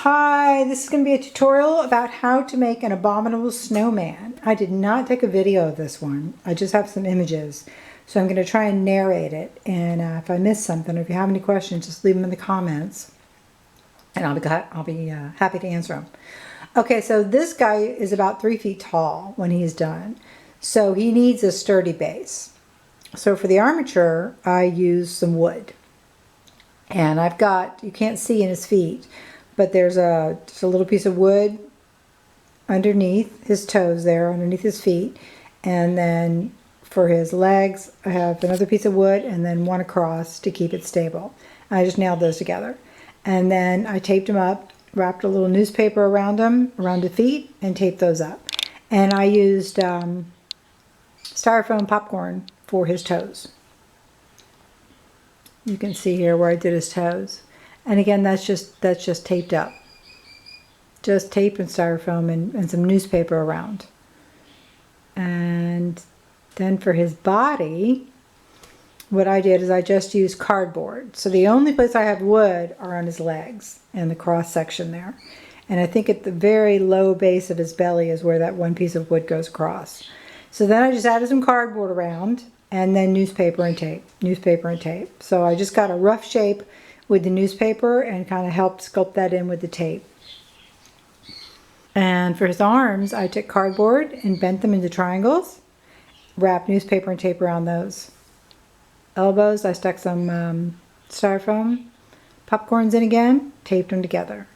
Hi, this is going to be a tutorial about how to make an abominable snowman. I did not take a video of this one. I just have some images. So I'm going to try and narrate it. And if I miss something, or if you have any questions, just leave them in the comments. And I'll be happy to answer them. Okay, so this guy is about 3 feet tall when he's done. So he needs a sturdy base. So for the armature, I use some wood. And I've got, you can't see in his feet, but there's just a little piece of wood underneath his toes there, underneath his feet. And then for his legs, I have another piece of wood and then one across to keep it stable. I just nailed those together. And then I taped them up, wrapped a little newspaper around them, around the feet, and taped those up. And I used styrofoam popcorn for his toes. You can see here where I did his toes. And again, that's just taped up. Just tape and styrofoam and some newspaper around. And then for his body, what I did is I just used cardboard. So the only place I have wood are on his legs and the cross section there. And I think at the very low base of his belly is where that one piece of wood goes across. So then I just added some cardboard around and then newspaper and tape, newspaper and tape. So I just got a rough shape with the newspaper and kind of helped sculpt that in with the tape. And for his arms, I took cardboard and bent them into triangles, wrapped newspaper and tape around those. Elbows, I stuck some styrofoam popcorns in again, taped them together.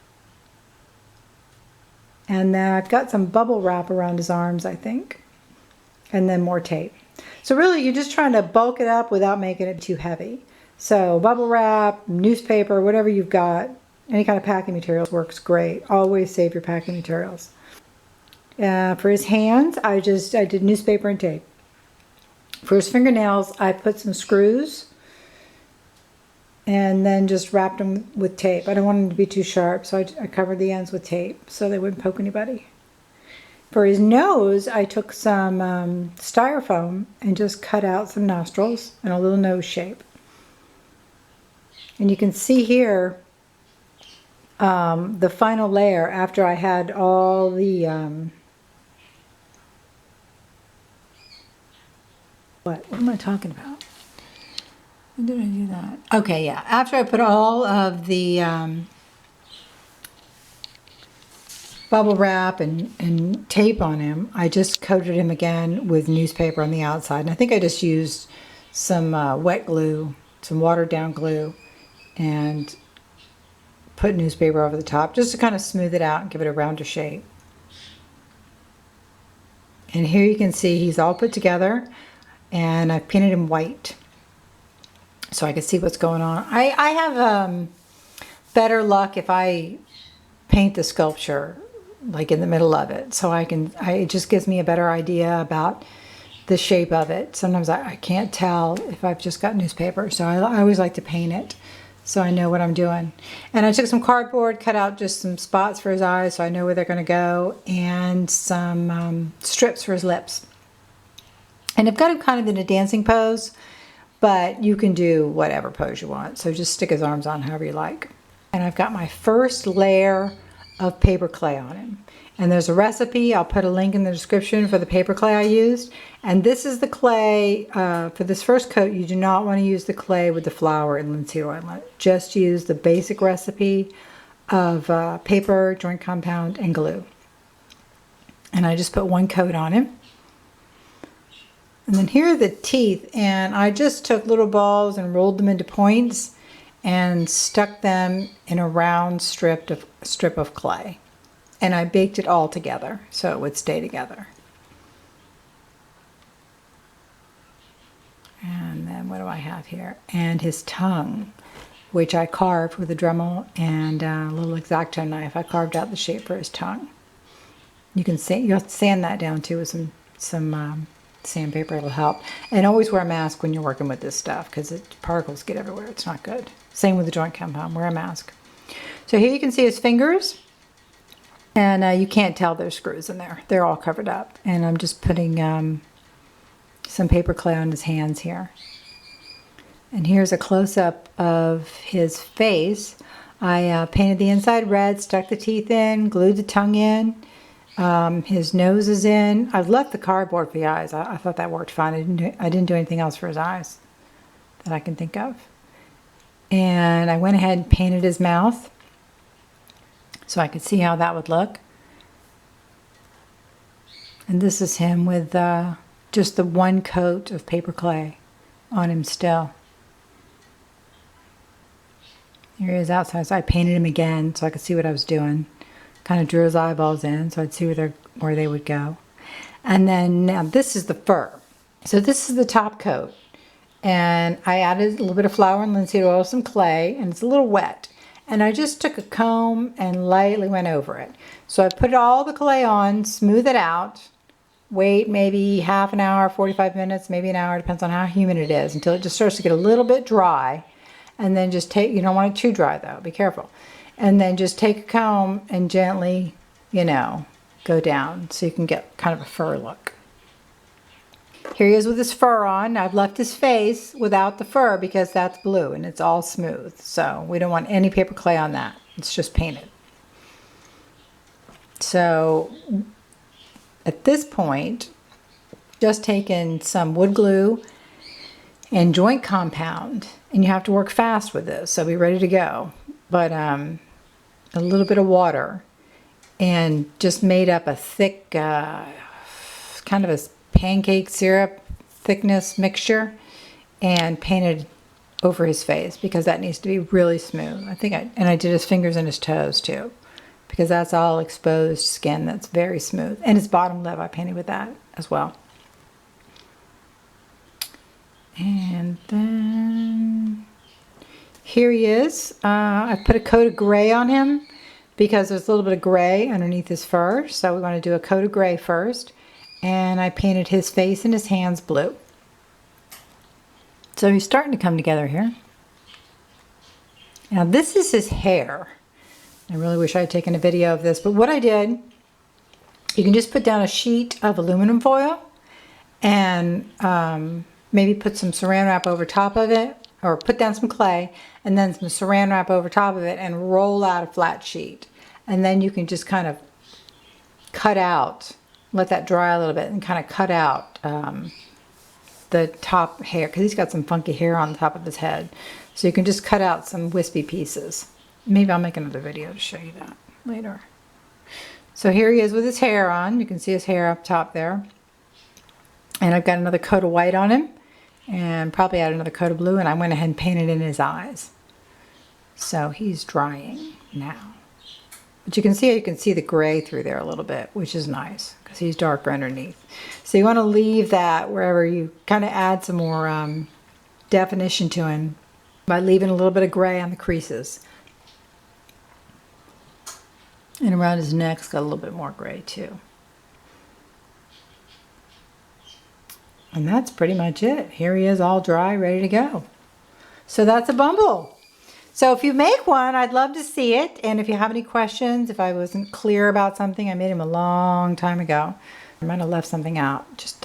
And then I've got some bubble wrap around his arms, I think. And then more tape. So really, you're just trying to bulk it up without making it too heavy. So bubble wrap, newspaper, whatever you've got, any kind of packing materials works great. Always save your packing materials. For his hands, I did newspaper and tape. For his fingernails, I put some screws and then just wrapped them with tape. I don't want them to be too sharp, so I covered the ends with tape so they wouldn't poke anybody. For his nose, I took some styrofoam and just cut out some nostrils and a little nose shape. And you can see here the final layer after I had all the what am I talking about? When did I do that? Okay, yeah. After I put all of the bubble wrap and tape on him, I just coated him again with newspaper on the outside. And I think I just used some wet glue, some watered down glue, and put newspaper over the top just to kind of smooth it out and give it a rounder shape. And here you can see he's all put together, and I've painted him white so I can see what's going on. I have better luck if I paint the sculpture like in the middle of it, so it just gives me a better idea about the shape of it. Sometimes I can't tell if I've just got newspaper, so I always like to paint it so I know what I'm doing. And I took some cardboard, cut out just some spots for his eyes so I know where they're going to go, and some strips for his lips. And I've got him kind of in a dancing pose, but you can do whatever pose you want. So just stick his arms on however you like. And I've got my first layer of paper clay on him. And there's a recipe. I'll put a link in the description for the paper clay I used. And this is the clay. For this first coat, you do not want to use the clay with the flour and linseed oil in it. Just use the basic recipe of paper, joint compound, and glue. And I just put one coat on him. And then here are the teeth. And I just took little balls and rolled them into points and stuck them in a round strip of clay. And I baked it all together so it would stay together. And then what do I have here? And his tongue, which I carved with a Dremel and a little X-Acto knife. I carved out the shape for his tongue. You can you have to sand that down too with some sandpaper. It'll help. And always wear a mask when you're working with this stuff because particles get everywhere. It's not good. Same with the joint compound. Wear a mask. So here you can see his fingers. And you can't tell there's screws in there. They're all covered up. And I'm just putting some paper clay on his hands here. And here's a close-up of his face. I painted the inside red, stuck the teeth in, glued the tongue in. His nose is in. I've left the cardboard for the eyes. I thought that worked fine. I didn't do anything else for his eyes that I can think of. And I went ahead and painted his mouth so I could see how that would look. And this is him with just the one coat of paper clay on him still. Here he is outside, so I painted him again so I could see what I was doing. Kind of drew his eyeballs in so I'd see where they would go. And then now this is the fur. So this is the top coat. And I added a little bit of flour and linseed oil, some clay, and it's a little wet. And I just took a comb and lightly went over it. So I put all the clay on, smooth it out, wait maybe half an hour, 45 minutes, maybe an hour, depends on how humid it is, until it just starts to get a little bit dry. And then just take, you don't want it too dry though, be careful. And then just take a comb and gently, go down so you can get kind of a fur look. Here he is with his fur on. I've left his face without the fur because that's blue and it's all smooth. So we don't want any paper clay on that. It's just painted. So at this point, just taken some wood glue and joint compound, and you have to work fast with this, so be ready to go. But a little bit of water, and just made up a thick, kind of a pancake syrup thickness mixture, and painted over his face because that needs to be really smooth. I did his fingers and his toes too, because that's all exposed skin that's very smooth, and his bottom lip I painted with that as well. And then here he is. I put a coat of gray on him because there's a little bit of gray underneath his fur. So we want to do a coat of gray first. And I painted his face and his hands blue. So he's starting to come together here. Now this is his hair. I really wish I had taken a video of this, but what I did, you can just put down a sheet of aluminum foil and maybe put some saran wrap over top of it, or put down some clay and then some saran wrap over top of it and roll out a flat sheet. And then you can just kind of cut out, let that dry a little bit, and kind of cut out the top hair, because he's got some funky hair on the top of his head. So you can just cut out some wispy pieces. Maybe I'll make another video to show you that later. So here he is with his hair on. You can see his hair up top there. And I've got another coat of white on him, and probably add another coat of blue, and I went ahead and painted in his eyes. So he's drying now. But you can see the gray through there a little bit, which is nice because he's darker underneath. So you want to leave that wherever you kind of add some more definition to him by leaving a little bit of gray on the creases. And around his neck's got a little bit more gray too. And that's pretty much it. Here he is all dry, ready to go. So that's a Bumble. So if you make one, I'd love to see it. And if you have any questions, if I wasn't clear about something, I made him a long time ago. I might have left something out. Just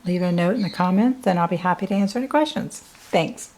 leave a note in the comments and I'll be happy to answer any questions. Thanks.